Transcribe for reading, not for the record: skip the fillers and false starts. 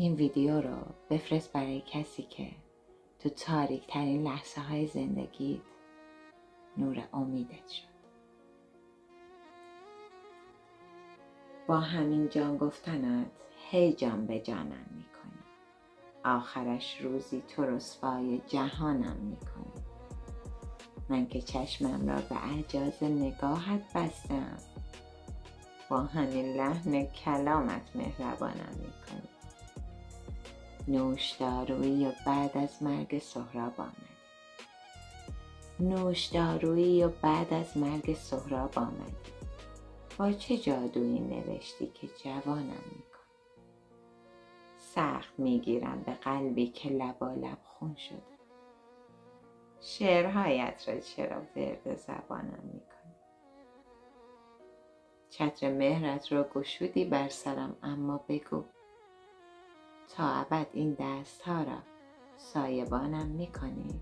این ویدیو رو بفرست برای کسی که تو تاریک ترین لحظه های زندگیت نور امیدت شد. با همین جان گفتنت هی جان به جانم میکنی. آخرش روزی تو رسوای جهانم میکنی. من که چشمم را به اعجاز نگاهت بستم، با همین لحن کلامت مهربانم میکنی. نوشدارویی و بعد از مرگ سهراب آمدی. نوشدارویی و بعد از مرگ سهراب آمدی. با چه جادویی نوشتی که جوانم میکنی. سخت میگیرم به قلبی که لبالب خون شده. شعرهایت را چرا ورد زبانم میکنی. چتر مهرت را گشودی بر سرم، اما بگو تا ابد این دست ها را سایبانم میکنی.